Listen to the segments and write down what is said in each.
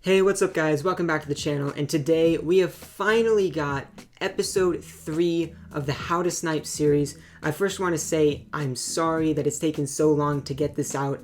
Hey, what's up guys? Welcome back to the channel, and today we have finally got episode 3 of the How to Snipe series. I first want to say I'm sorry that it's taken so long to get this out.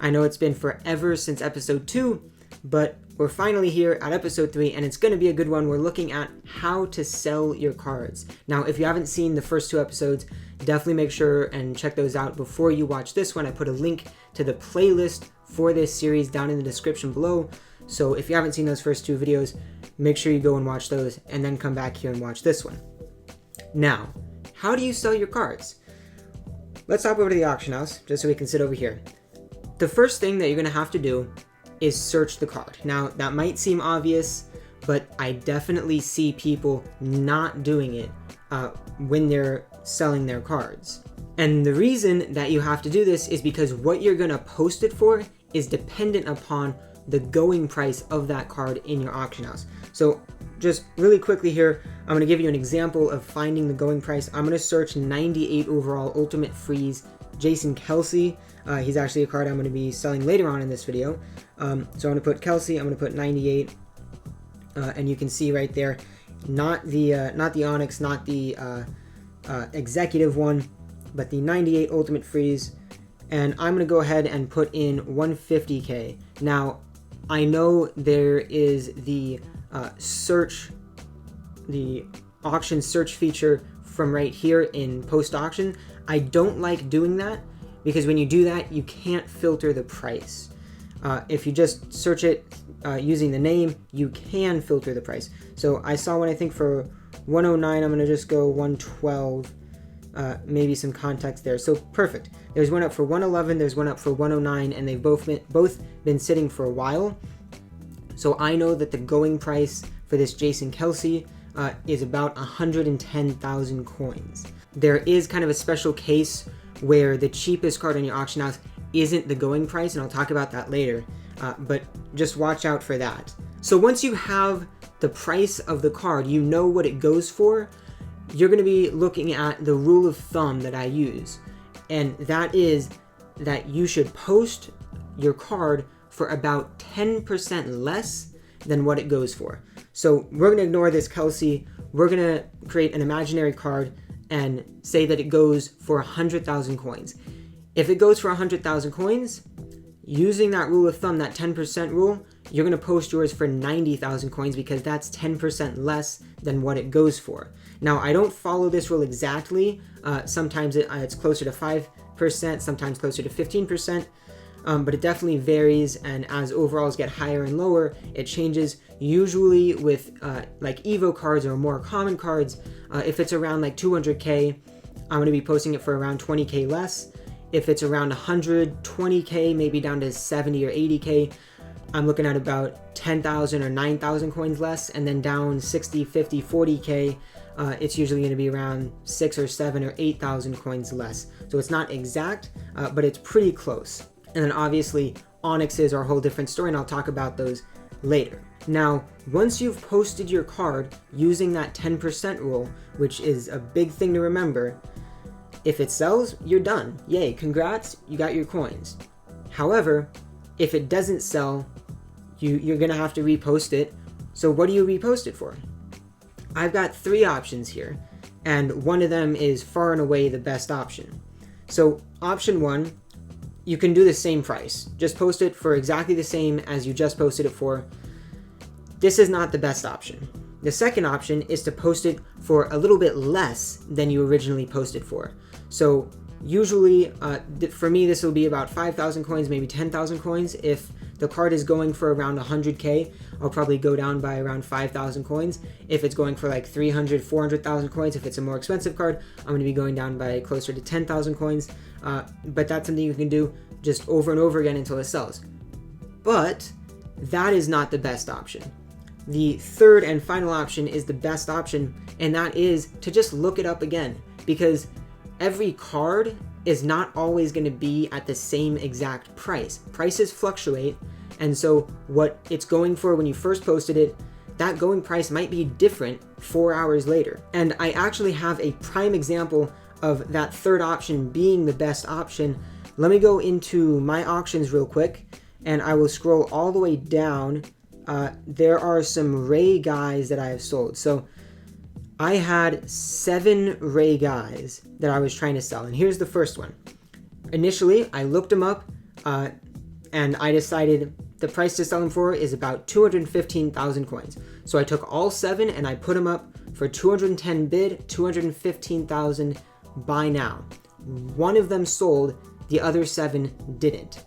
I know it's been forever since episode 2, but we're finally here at episode 3 and it's going to be a good one. We're looking at how to sell your cards. Now, if you haven't seen the first 2 episodes, definitely make sure and check those out before you watch this one. I put a link to the playlist for this series down in the description below. So if you haven't seen those first 2 videos, make sure you go and watch those and then come back here and watch this one. Now, how do you sell your cards? Let's hop over to the auction house just so we can sit over here. The first thing that you're going to have to do is search the card. Now, that might seem obvious, but I definitely see people not doing it when they're selling their cards. And the reason that you have to do this is because what you're going to post it for is dependent upon the going price of that card in your auction house. So just really quickly here, I'm going to give you an example of finding the going price. I'm going to search 98 overall Ultimate Freeze Jason Kelce. He's actually a card I'm going to be selling later on in this video. So I'm going to put Kelce, I'm going to put 98, and you can see right there, not the Onyx, not the executive one, but the 98 Ultimate Freeze. And I'm going to go ahead and put in 150k. Now, I know there is the auction search feature from right here in post auction. I don't like doing that because when you do that, you can't filter the price. If you just search it using the name, you can filter the price. So I saw one, I think for 109, I'm going to just go 112. Maybe some context there. So perfect. There's one up for 111, there's one up for 109, and they've both been sitting for a while. So I know that the going price for this Jason Kelce is about 110,000 coins. There is kind of a special case where the cheapest card on your auction house isn't the going price, and I'll talk about that later, but just watch out for that. So once you have the price of the card, you know what it goes for, you're going to be looking at the rule of thumb that I use, and that is that you should post your card for about 10% less than what it goes for. So we're going to ignore this Kelce. We're going to create an imaginary card and say that it goes for 100,000 coins. If it goes for 100,000 coins, using that rule of thumb, that 10% rule, you're going to post yours for 90,000 coins because that's 10% less than what it goes for. Now, I don't follow this rule exactly. Sometimes it's closer to 5%, sometimes closer to 15%, but it definitely varies, and as overalls get higher and lower, it changes. Usually with like Evo cards or more common cards, if it's around like 200k, I'm going to be posting it for around 20k less. If it's around 120k, maybe down to 70 or 80k, I'm looking at about 10,000 or 9,000 coins less, and then down 60, 50, 40k, it's usually going to be around 6 or 7 or 8,000 coins less. So it's not exact, but it's pretty close. And then obviously onyxes are a whole different story, and I'll talk about those later. Now, once you've posted your card using that 10% rule, which is a big thing to remember, if it sells, you're done. Yay, congrats, you got your coins. However, if it doesn't sell, you're going to have to repost it. So what do you repost it for? I've got 3 options here, and one of them is far and away the best option. So option 1, you can do the same price. Just post it for exactly the same as you just posted it for. This is not the best option. The second option is to post it for a little bit less than you originally posted for. So usually, for me, this will be about 5,000 coins, maybe 10,000 coins. If the card is going for around 100k, I'll probably go down by around 5,000 coins. If it's going for like 300, 400,000 coins, if it's a more expensive card, I'm going to be going down by closer to 10,000 coins. But that's something you can do just over and over again until it sells. But that is not the best option. The third and final option is the best option, and that is to just look it up again, because every card is not always going to be at the same exact price. Prices fluctuate, and so what it's going for when you first posted it, that going price might be different 4 hours later. And I actually have a prime example of that third option being the best option. Let me go into my auctions real quick, and I will scroll all the way down there are some Ray guys that I have sold. So I had 7 Ray guys that I was trying to sell, and here's the first one. Initially, I looked them up, and I decided the price to sell them for is about 215,000 coins. So I took all 7 and I put them up for 210 bid, 215,000 buy now. One of them sold, the other 7 didn't.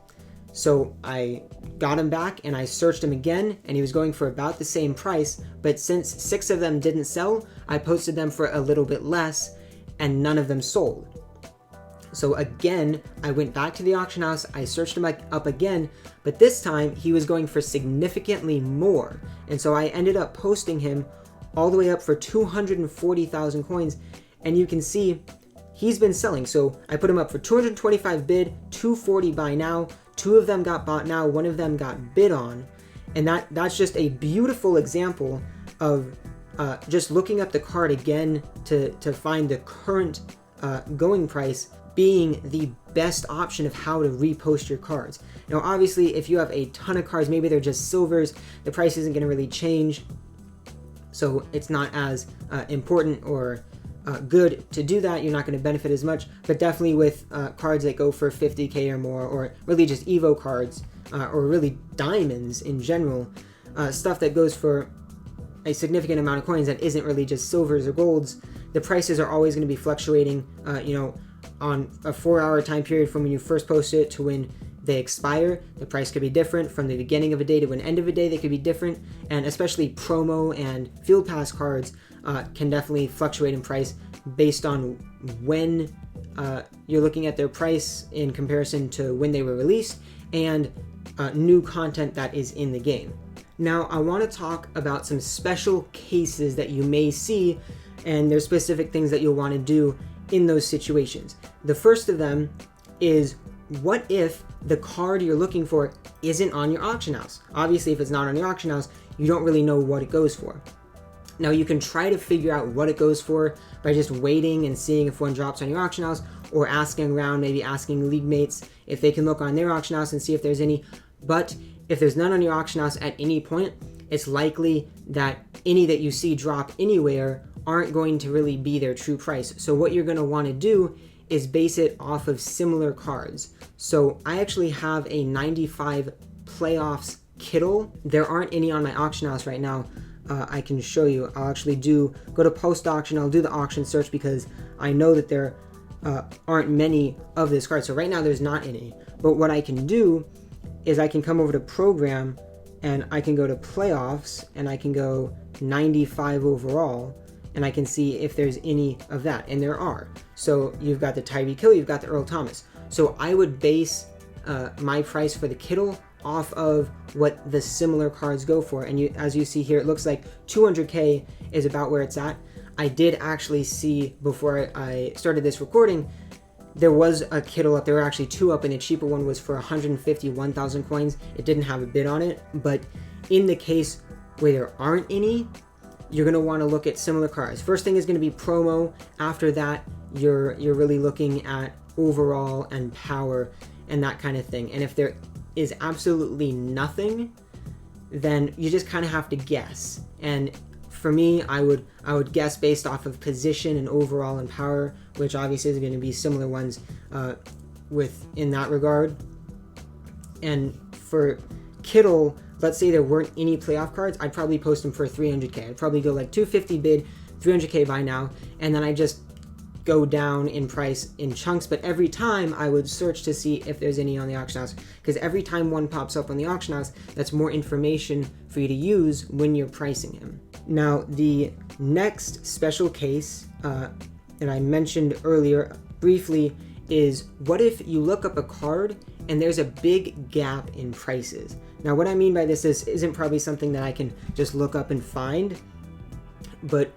So I got him back and I searched him again, and he was going for about the same price, but since 6 of them didn't sell, I posted them for a little bit less and none of them sold. So again, I went back to the auction house, I searched him up again, but this time he was going for significantly more. And so I ended up posting him all the way up for 240,000 coins, and you can see he's been selling. So I put him up for 225 bid, 240 buy now. 2 of them got bought now, 1 of them got bid on. And that's just a beautiful example of just looking up the card again to find the current going price being the best option of how to repost your cards. Now, obviously, if you have a ton of cards, maybe they're just silvers, the price isn't going to really change. So it's not as important or good to do that. You're not going to benefit as much, but definitely with cards that go for 50k or more, or really just Evo cards, or really diamonds in general, stuff that goes for a significant amount of coins that isn't really just silvers or golds, the prices are always going to be fluctuating, on a 4-hour time period from when you first post it to when they expire. The price could be different from the beginning of a day to an end of a day. They could be different, and especially promo and field pass cards can definitely fluctuate in price based on when you're looking at their price in comparison to when they were released and new content that is in the game. Now, I want to talk about some special cases that you may see, and there's specific things that you'll want to do in those situations. The first of them is, what if the card you're looking for isn't on your auction house? Obviously, if it's not on your auction house, you don't really know what it goes for. Now, you can try to figure out what it goes for by just waiting and seeing if one drops on your auction house, or asking around, maybe asking league mates if they can look on their auction house and see if there's any. But if there's none on your auction house at any point, it's likely that any that you see drop anywhere aren't going to really be their true price. So what you're going to want to do is base it off of similar cards. So I actually have a 95 playoffs Kittle. There aren't any on my auction house right now. I can show you. I'll actually go to post auction. I'll do the auction search because I know that there aren't many of this card. So right now there's not any. But what I can do is I can come over to program and I can go to playoffs and I can go 95 overall, and I can see if there's any of that, and there are. So you've got the Tyreek Hill, you've got the Earl Thomas. So I would base my price for the Kittle off of what the similar cards go for. And as you see here, it looks like 200k is about where it's at. I did actually see, before I started this recording, there was a Kittle up. There were actually 2 up, and the cheaper one was for 151,000 coins. It didn't have a bid on it. But in the case where there aren't any, you're going to want to look at similar cards. First thing is going to be promo. After that, you're really looking at overall and power and that kind of thing. And if there is absolutely nothing, then you just kind of have to guess. And for me, I would guess based off of position and overall and power, which obviously is going to be similar ones in that regard. And for Kittle, let's say there weren't any playoff cards, I'd probably post them for 300k. I'd probably go like 250 bid, 300k buy now, and then I just go down in price in chunks. But every time I would search to see if there's any on the auction house, because every time one pops up on the auction house, that's more information for you to use when you're pricing him. Now, the next special case that I mentioned earlier briefly is, what if you look up a card and there's a big gap in prices? Now, what I mean by this isn't probably something that I can just look up and find, but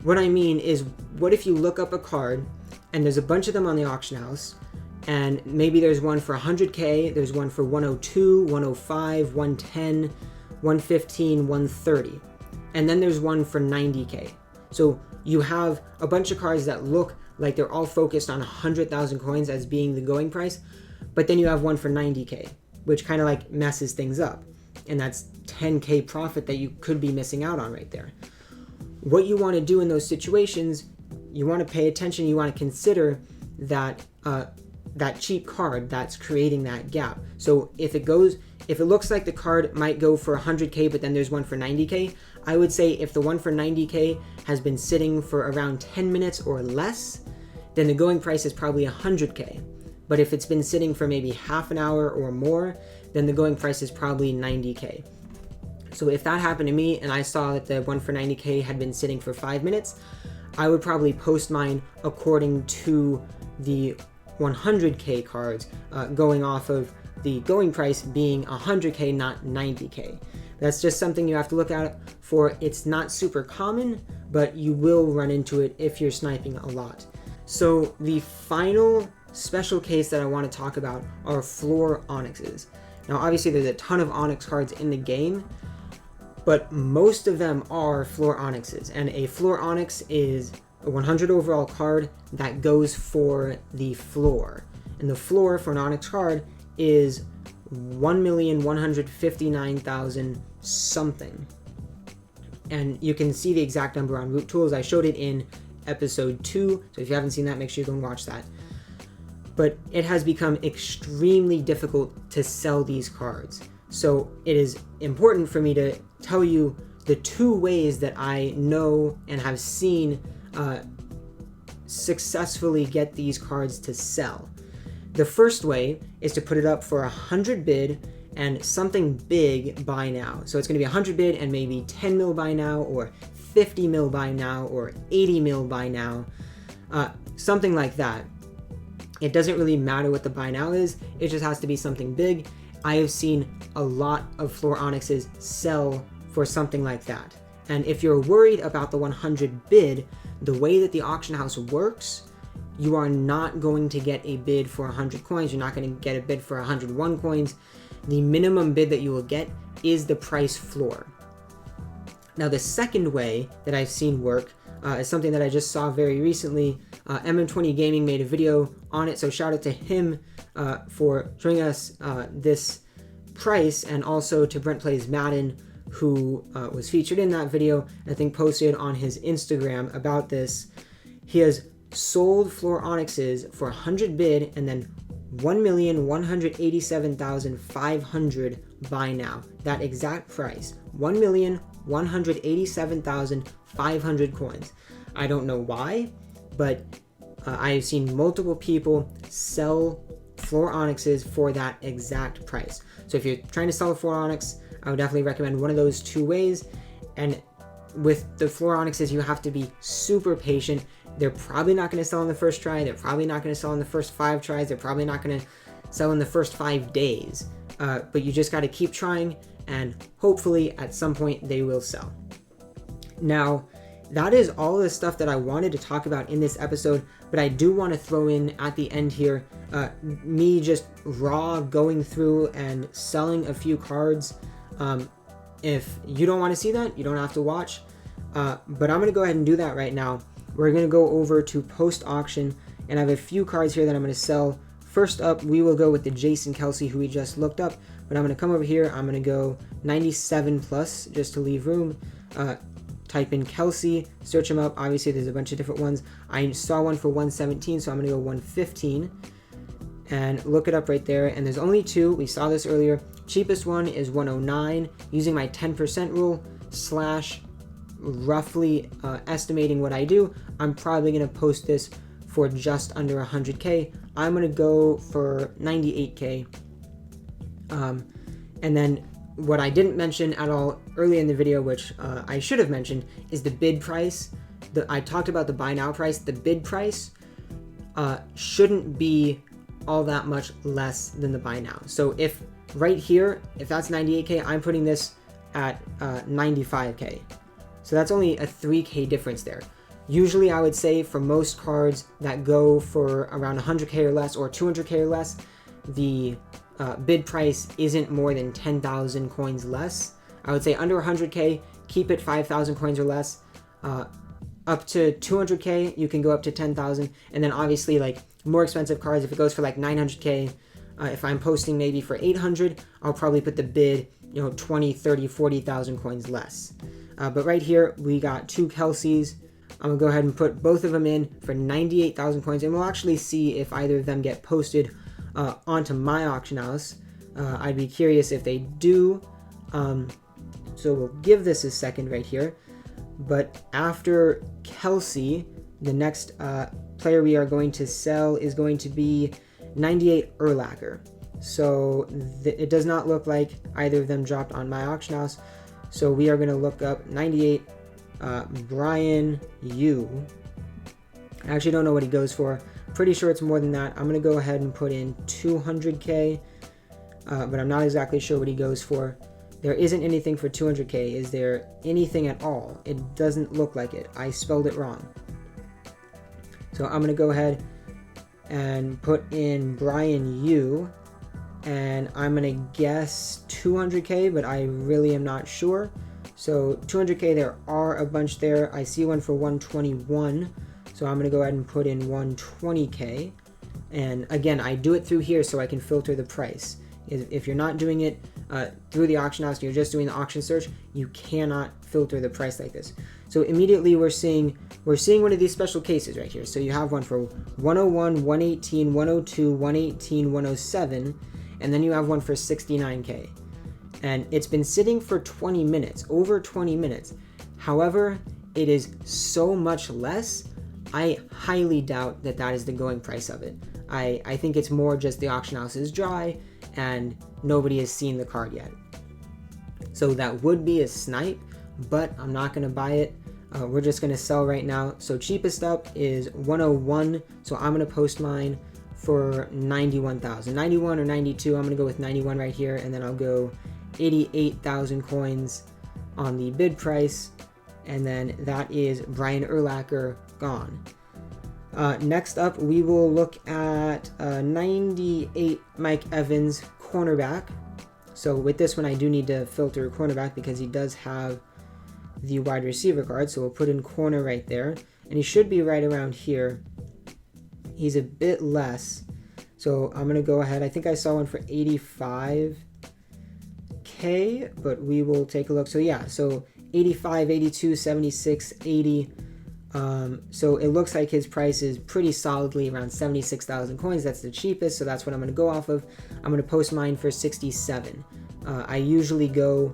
what I mean is, what if you look up a card and there's a bunch of them on the auction house, and maybe there's one for 100k, there's one for 102, 105, 110, 115, 130, and then there's one for 90k. So you have a bunch of cards that look like they're all focused on 100,000 coins as being the going price, but then you have one for 90k, which kind of like messes things up. and that's 10K profit that you could be missing out on right there. What you want to do in those situations, you want to pay attention, you want to consider that that cheap card that's creating that gap. So if it looks like the card might go for 100K, but then there's one for 90K, I would say if the one for 90K has been sitting for around 10 minutes or less, then the going price is probably 100K. But if it's been sitting for maybe half an hour or more, then the going price is probably 90K. So if that happened to me and I saw that the one for 90K had been sitting for 5 minutes, I would probably post mine according to the 100K cards, going off of the going price being 100K, not 90K. That's just something you have to look out for. It's not super common, but you will run into it if you're sniping a lot. So the final special case that I want to talk about are floor onyxes. Now obviously there's a ton of onyx cards in the game, but most of them are floor onyxes, and a floor onyx is a 100 overall card that goes for the floor. And the floor for an onyx card is 1,159,000 something. And you can see the exact number on Root Tools. I showed it in episode 2, so if you haven't seen that, make sure you go and watch that. But it has become extremely difficult to sell these cards. So it is important for me to tell you the 2 ways that I know and have seen successfully get these cards to sell. The first way is to put it up for 100 bid and something big buy now. So it's going to be 100 bid and maybe 10 mil buy now, or 50 mil buy now, or 80 mil buy now, something like that. It doesn't really matter what the buy now is, it just has to be something big. I have seen a lot of floor onyxes sell for something like that. And if you're worried about the 100 bid, the way that the auction house works, you are not going to get a bid for 100 coins. You're not going to get a bid for 101 coins. The minimum bid that you will get is the price floor. Now, the second way that I've seen work is something that I just saw very recently. MM20 Gaming made a video on it, so shout out to him for showing us this price, and also to Brent Plays Madden, who was featured in that video, and I think posted on his Instagram about this. He has sold floor onyxes for 100 bid and then 1,187,500 buy now. That exact price, 1,187,500 coins. I don't know why, but I've seen multiple people sell floor onyxes for that exact price. So if you're trying to sell a floor onyx, I would definitely recommend one of those 2 ways. And with the floor onyxes, you have to be super patient. They're probably not going to sell in the first try. They're probably not going to sell in the first 5 tries. They're probably not going to sell in the first 5 days. But you just got to keep trying, and hopefully at some point they will sell. Now, that is all the stuff that I wanted to talk about in this episode, but I do want to throw in at the end here me just raw going through and selling a few cards. If you don't want to see that, you don't have to watch, but I'm going to go ahead and do that right now. We're going to go over to post auction, and I have a few cards here that I'm going to sell. First up, we will go with the Jason Kelsey, who we just looked up, but I'm going to come over here. I'm going to go 97 plus just to leave room. Type in Kelsey, search him up. Obviously there's a bunch of different ones. I saw one for 117, so I'm going to go 115 and look it up right there. And there's only 2. We saw this earlier. Cheapest one is 109. Using my 10% rule slash roughly estimating what I do, I'm probably going to post this for just under 100K. I'm going to go for 98K. And then what I didn't mention at all early in the video, which I should have mentioned, is the bid price. I talked about the buy now price. The bid price shouldn't be all that much less than the buy now. So if right here, if that's 98K, I'm putting this at 95K. So that's only a 3K difference there. Usually I would say for most cards that go for around 100K or less, or 200K or less, the bid price isn't more than 10,000 coins less. I would say under 100K, keep it 5,000 coins or less. Up to 200K, you can go up to 10,000. And then obviously like more expensive cards, if it goes for like 900K, If I'm posting maybe for 800, I'll probably put the bid, 20, 30, 40,000 coins less. But right here, we got 2 Kelseys. I'm gonna go ahead and put both of them in for 98,000 coins, and we'll actually see if either of them get posted onto my auction house. I'd be curious if they do. So we'll give this a second right here. But after Kelsey, the next player we are going to sell is going to be 98 Urlacher. So it does not look like either of them dropped on my auction house. So we are going to look up 98 Brian Yu. I actually don't know what he goes for. Pretty sure it's more than that. I'm going to go ahead and put in 200k, but I'm not exactly sure what he goes for. There isn't anything for 200k. Is there anything at all? It doesn't look like it. I spelled it wrong. So I'm going to go ahead and put in Brian Yu, and I'm going to guess 200k, but I really am not sure. So 200k, there are a bunch there. I see one for 121, so I'm going to go ahead and put in 120k. And again, I do it through here so I can filter the price. If you're not doing it through the auction house, you're just doing the auction search, you cannot filter the price like this. So immediately we're seeing one of these special cases right here. So you have one for 101, 118, 102, 118, 107, and then you have one for 69k. And it's been sitting for 20 minutes, over 20 minutes. However, it is so much less, I highly doubt that that is the going price of it. I think it's more just the auction house is dry and nobody has seen the card yet. So that would be a snipe, but I'm not going to buy it. We're just going to sell right now. So cheapest up is 101. So I'm going to post mine for 91,000. 91 or 92. I'm going to go with 91 right here, and then I'll go 88,000 coins on the bid price, and then that is Brian Urlacher gone. Next up, we will look at 98 Mike Evans cornerback. So with this one, I do need to filter cornerback because he does have the wide receiver card. So we'll put in corner right there, and he should be right around here. He's a bit less. So I'm going to go ahead. I think I saw one for 85k, but we will take a look. So yeah, so 85, 82, 76, 80. So it looks like his price is pretty solidly around 76,000 coins. That's the cheapest, so that's what I'm going to go off of. I'm going to post mine for 67. I usually go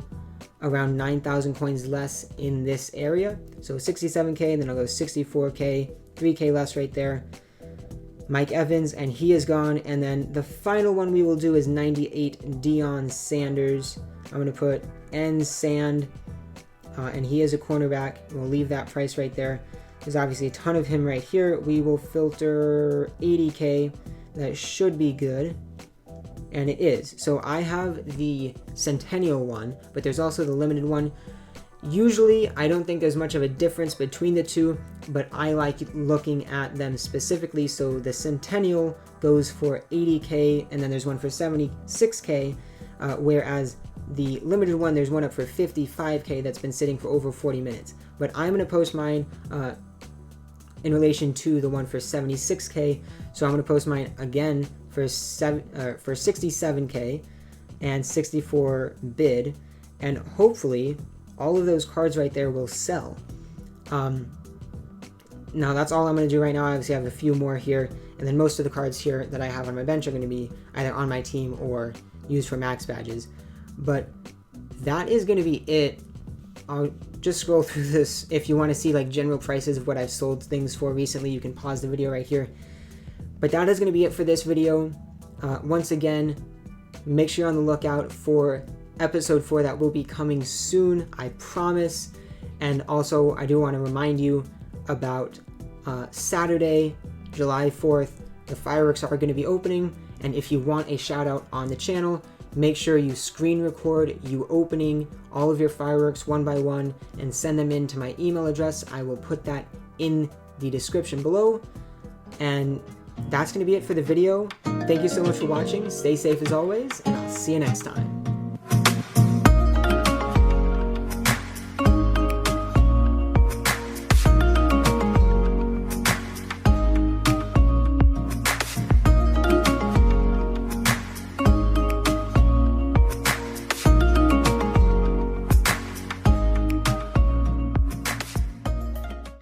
around 9,000 coins less in this area. So 67k, then I'll go 64k, 3k less right there. Mike Evans, and he is gone. And then the final one we will do is 98 Deion Sanders. I'm going to put N Sand, and he is a cornerback. We'll leave that price right there. There's obviously a ton of him right here. We will filter 80k. That should be good. And it is. So I have the Centennial one, but there's also the limited one. Usually, I don't think there's much of a difference between the two, but I like looking at them specifically. So the Centennial goes for 80k, and then there's one for 76k, whereas the limited one, there's one up for 55k that's been sitting for over 40 minutes. But I'm going to post mine in relation to the one for 76k. So I'm going to post mine again for 67k and 64 bid, and hopefully all of those cards right there will sell. Now that's all I'm going to do right now. Obviously I have a few more here, and then most of the cards here that I have on my bench are going to be either on my team or used for max badges. But that is going to be it. I'll just scroll through this. If you want to see like general prices of what I've sold things for recently, you can pause the video right here. But that is going to be it for this video. Once again, make sure you're on the lookout for episode 4 that will be coming soon, I promise. And also, I do want to remind you about Saturday, July 4th. The fireworks are going to be opening, and if you want a shout out on the channel, make sure you screen record you opening all of your fireworks one by one and send them in to my email address. I will put that in the description below. And that's going to be it for the video. Thank you so much for watching. Stay safe as always, and I'll see you next time.